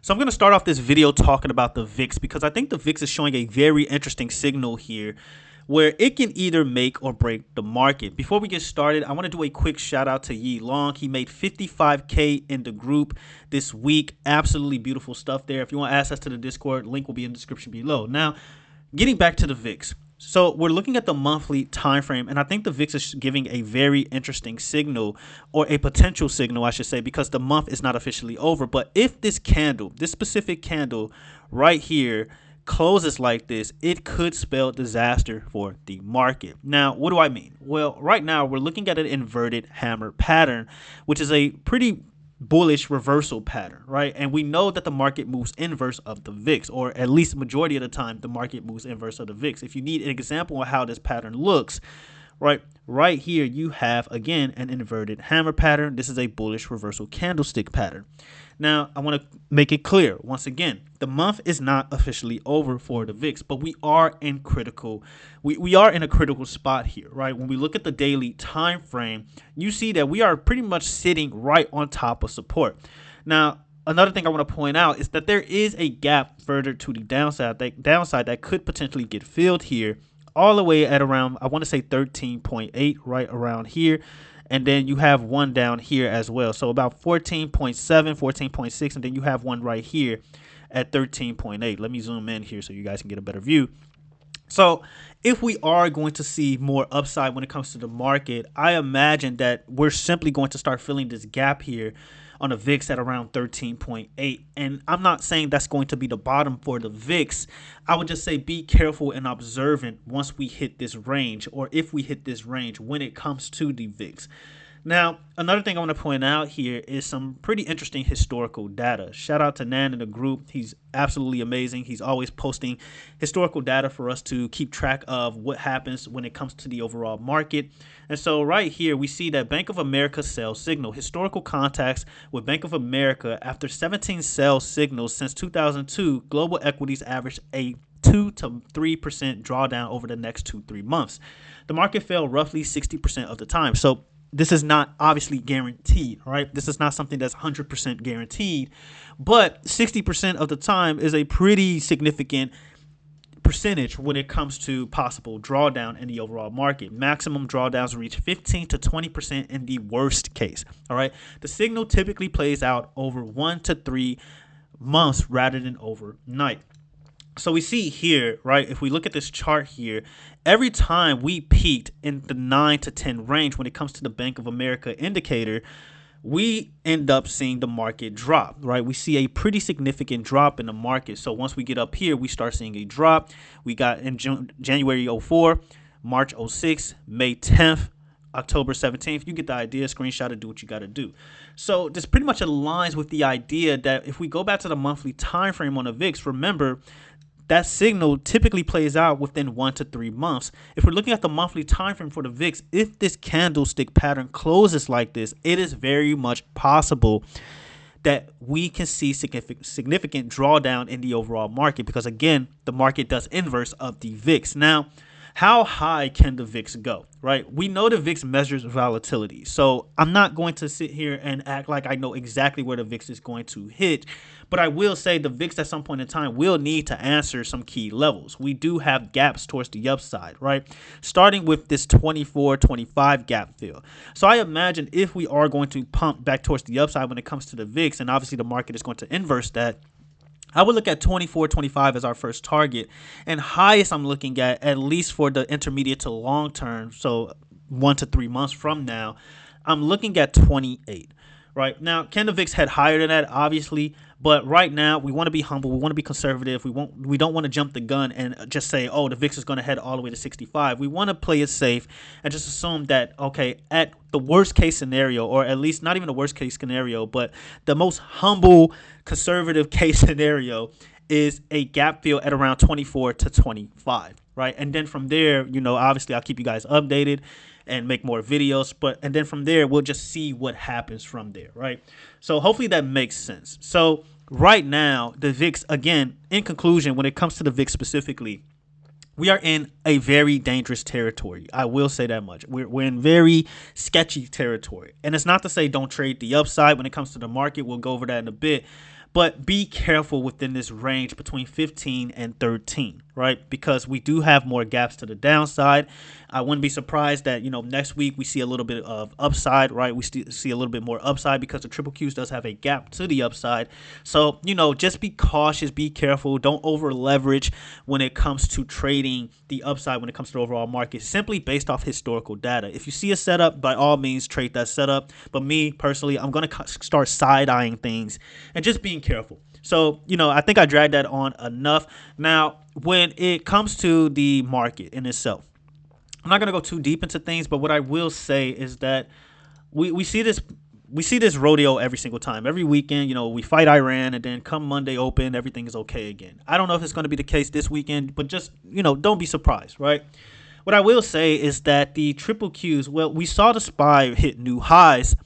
So I'm going to start off this video talking about the VIX because I think the VIX is showing a very interesting signal here where it can either make or break the market. Before we get started, I want to do a quick shout out to Yi Long. He made 55K in the group this week. Absolutely beautiful stuff there. If you want access to the Discord, link will be in the description below. Now, getting back to the VIX. So we're looking at the monthly time frame, and I think the VIX is giving a very interesting signal, or a potential signal, I should say, because the month is not officially over. But if this candle, this specific candle right here, closes like this, it could spell disaster for the market. Now, what do I mean? Well, right now we're looking at an inverted hammer pattern, which is a pretty bullish reversal pattern, right? And we know that the market moves inverse of the VIX, or at least majority of the time the market moves inverse of the VIX. If you need an example of how this pattern looks, right here you have again an inverted hammer pattern. This is a bullish reversal candlestick pattern. Now, I want to make it clear once again, the month is not officially over for the VIX, but we are in critical we are in a critical spot here, right? When we look at the daily time frame, you see that we are pretty much sitting right on top of support. Now, another thing I want to point out is that there is a gap further to the downside, that could potentially get filled here all the way at around, I want to say 13.8, right around here. And then you have one down here as well. So about 14.7, 14.6, and then you have one right here at 13.8. Let me zoom in here so you guys can get a better view. So if we are going to see more upside when it comes to the market, I imagine that we're simply going to start filling this gap here on the VIX at around 13.8. And I'm not saying that's going to be the bottom for the VIX. I would just say be careful and observant once we hit this range, or if we hit this range when it comes to the VIX. Now, another thing I want to point out here is some pretty interesting historical data. Shout out to Nan in the group. He's absolutely amazing. He's always posting historical data for us to keep track of what happens when it comes to the overall market. And so right here, we see that Bank of America sell signal. Historical contacts with Bank of America. After 17 sell signals since 2002, global equities averaged a 2 to 3% drawdown over the next 2-3 months. The market fell roughly 60% of the time. So this is not obviously guaranteed, right? This is not something that's 100% guaranteed, but 60% of the time is a pretty significant percentage when it comes to possible drawdown in the overall market. Maximum drawdowns reach 15 to 20% in the worst case, all right? The signal typically plays out over 1 to 3 months rather than overnight. So we see here, right, if we look at this chart here, every time we peaked in the 9 to 10 range when it comes to the Bank of America indicator, we end up seeing the market drop, right? We see a pretty significant drop in the market. So once we get up here, we start seeing a drop. We got in January 04, March 06, May 10th, October 17th. You get the idea. Screenshot it, do what you got to do. So this pretty much aligns with the idea that if we go back to the monthly time frame on the VIX, remember, that signal typically plays out within 1 to 3 months. If we're looking at the monthly time frame for the VIX, if this candlestick pattern closes like this, it is very much possible that we can see significant drawdown in the overall market, because again, the market does inverse of the VIX. Now, how high can the VIX go, right? We know the VIX measures volatility. So I'm not going to sit here and act like I know exactly where the VIX is going to hit, but I will say the VIX at some point in time will need to answer some key levels. We do have gaps towards the upside, right? Starting with this 24-25 gap fill. So I imagine if we are going to pump back towards the upside when it comes to the VIX, and obviously the market is going to inverse that, I would look at 24-25 as our first target, and highest I'm looking at least for the intermediate to long term, so 1 to 3 months from now, I'm looking at 28. Right now, can the VIX head higher than that? Obviously, but right now we want to be humble. We want to be conservative. We don't want to jump the gun and just say, oh, the VIX is going to head all the way to 65. We want to play it safe and just assume that, okay, at the worst case scenario, or at least not even the worst case scenario, but the most humble conservative case scenario is a gap fill at around 24 to 25, right? And then from there, obviously I'll keep you guys updated and make more videos, and then from there we'll just see what happens from there, right? So hopefully that makes sense. So right now the VIX, again, in conclusion, when it comes to the VIX specifically, we are in a very dangerous territory. I will say that much. We're in very sketchy territory, and it's not to say don't trade the upside when it comes to the market. We'll go over that in a bit. But be careful within this range between 15 and 13, right? Because we do have more gaps to the downside. I wouldn't be surprised that, next week we see a little bit of upside, right? We see a little bit more upside because the triple Qs does have a gap to the upside. So, just be cautious, be careful. Don't over leverage when it comes to trading the upside, when it comes to the overall market, simply based off historical data. If you see a setup, by all means, trade that setup. But me personally, I'm going to start side eyeing things and just being careful. So, I think I dragged that on enough. Now, when it comes to the market in itself, I'm not going to go too deep into things, but what I will say is that we see this rodeo every single time. Every weekend, we fight Iran, and then come Monday open, everything is okay again. I don't know if it's going to be the case this weekend, but just, don't be surprised, right? What I will say is that the triple Qs, well, we saw the SPY hit new highs,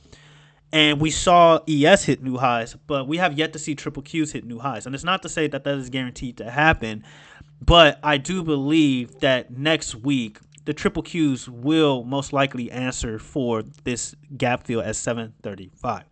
and we saw ES hit new highs, but we have yet to see triple Qs hit new highs. And it's not to say that that is guaranteed to happen, but I do believe that next week the triple Qs will most likely answer for this gap fill at 735.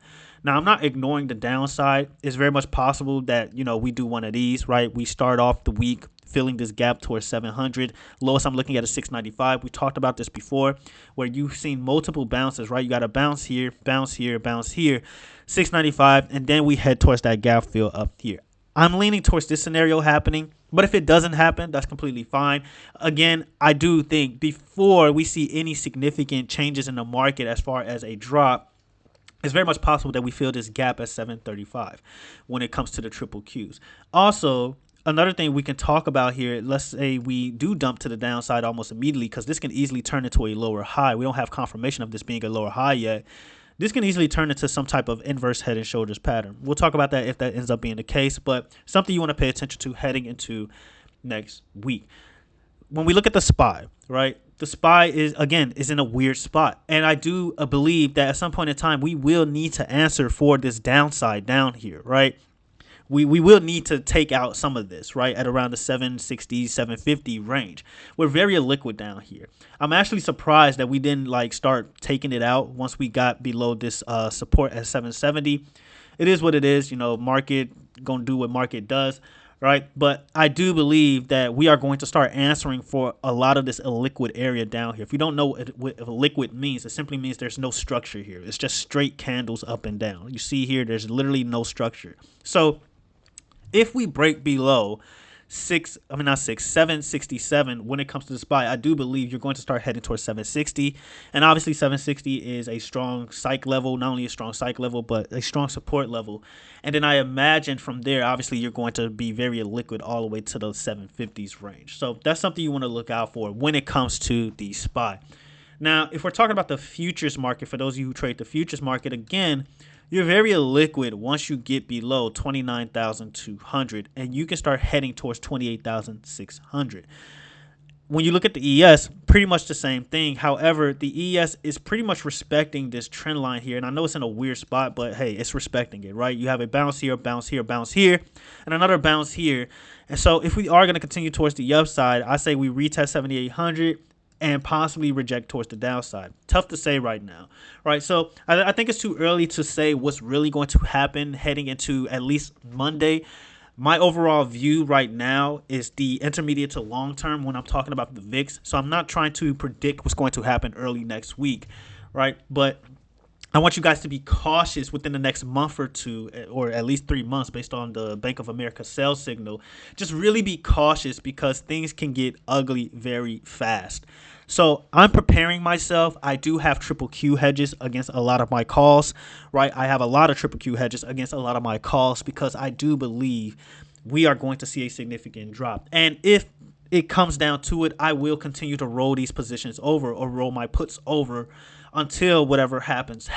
Now, I'm not ignoring the downside. It's very much possible that, we do one of these, right? We start off the week filling this gap towards 700. Lowest I'm looking at is 695. We talked about this before, where you've seen multiple bounces, right? You got a bounce here, bounce here, bounce here, 695, and then we head towards that gap fill up here. I'm leaning towards this scenario happening, but if it doesn't happen, that's completely fine. Again, I do think before we see any significant changes in the market as far as a drop, it's very much possible that we fill this gap at 735 when it comes to the triple Qs. Also, another thing we can talk about here, let's say we do dump to the downside almost immediately, because this can easily turn into a lower high. We don't have confirmation of this being a lower high yet. This can easily turn into some type of inverse head and shoulders pattern. We'll talk about that if that ends up being the case, but something you want to pay attention to heading into next week. When we look at the SPY, right, the SPY is in a weird spot. And I do believe that at some point in time, we will need to answer for this downside down here, right? We will need to take out some of this, right, at around the 760, 750 range. We're very liquid down here. I'm actually surprised that we didn't start taking it out once we got below this support at 770. It is what it is, market going to do what market does, right? But I do believe that we are going to start answering for a lot of this illiquid area down here. If you don't know what illiquid means, it simply means there's no structure here. It's just straight candles up and down. You see here, there's literally no structure. So if we break below 767 when it comes to the SPY, I do believe you're going to start heading towards 760. And obviously 760 is a strong psych level, not only a strong psych level, but a strong support level. And then I imagine from there, obviously you're going to be very liquid all the way to the 750s range. So that's something you want to look out for when it comes to the SPY. Now, if we're talking about the futures market, for those of you who trade the futures market, again, you're very liquid once you get below 29,200, and you can start heading towards 28,600. When you look at the ES, pretty much the same thing. However, the ES is pretty much respecting this trend line here. And I know it's in a weird spot, but hey, it's respecting it, right? You have a bounce here, bounce here, bounce here, and another bounce here. And so if we are going to continue towards the upside, I say we retest 7,800 and possibly reject towards the downside. Tough to say right now, right? So I think it's too early to say what's really going to happen heading into at least Monday. My overall view right now is the intermediate to long term when I'm talking about the VIX. So I'm not trying to predict what's going to happen early next week, right? But I want you guys to be cautious within the next month or two, or at least 3 months based on the Bank of America sales signal. Just really be cautious because things can get ugly very fast. So I'm preparing myself. I do have triple Q hedges against a lot of my calls, right? I have a lot of triple Q hedges against a lot of my calls because I do believe we are going to see a significant drop. And if it comes down to it, I will continue to roll these positions over or roll my puts over until whatever happens.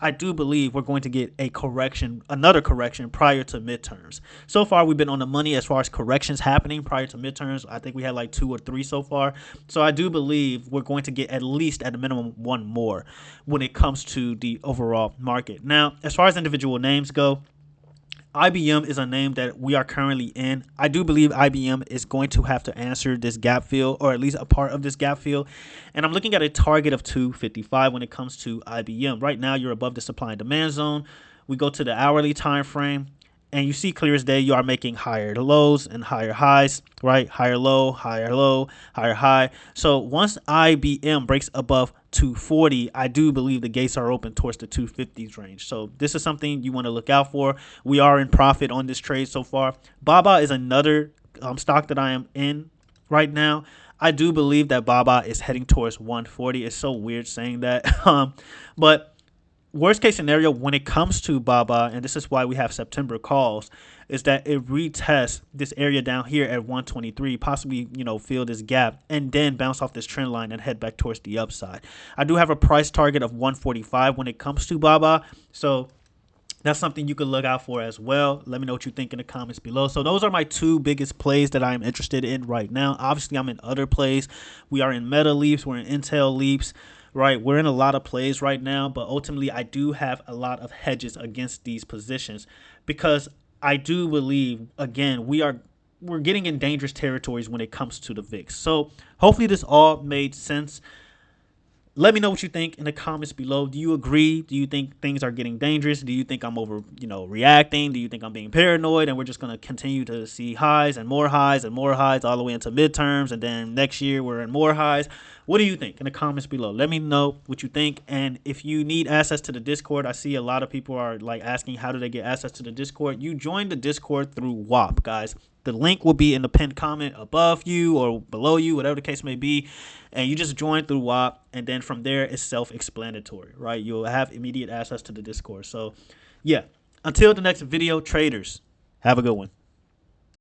I do believe we're going to get a correction, another correction prior to midterms. So far, we've been on the money as far as corrections happening prior to midterms. I think we had like 2 or 3 so far. So I do believe we're going to get at least at a minimum one more when it comes to the overall market. Now, as far as individual names go, IBM is a name that we are currently in. I do believe IBM is going to have to answer this gap fill, or at least a part of this gap fill. And I'm looking at a target of 255 when it comes to IBM. Right now, you're above the supply and demand zone. We go to the hourly time frame. And you see clear as day, you are making higher lows and higher highs, right? Higher low, higher high. So once IBM breaks above 240, I do believe the gates are open towards the 250s range. So this is something you want to look out for. We are in profit on this trade so far. Baba is another stock that I am in right now. I do believe that Baba is heading towards 140. It's so weird saying that. But worst case scenario when it comes to Baba, and this is why we have September calls, is that it retests this area down here at 123, possibly, fill this gap and then bounce off this trend line and head back towards the upside. I do have a price target of 145 when it comes to Baba. So that's something you could look out for as well. Let me know what you think in the comments below. So those are my two biggest plays that I am interested in right now. Obviously, I'm in other plays. We are in Meta leaps. We're in Intel leaps. Right, we're in a lot of plays right now, but ultimately I do have a lot of hedges against these positions because I do believe, again, we're getting in dangerous territories when it comes to the VIX. So hopefully this all made sense. Let me know what you think in the comments below. Do you agree? Do you think things are getting dangerous? Do you think I'm over, reacting? Do you think I'm being paranoid and we're just going to continue to see highs and more highs and more highs all the way into midterms, and then next year we're in more highs? What do you think in the comments below? Let me know what you think. And if you need access to the Discord, I see a lot of people are like asking how do they get access to the Discord. You join the Discord through WAP, guys. The link will be in the pinned comment above you or below you, whatever the case may be. And you just join through WAP, and then from there it's self-explanatory, right? You'll have immediate access to the Discord. So, yeah. Until the next video, traders, have a good one.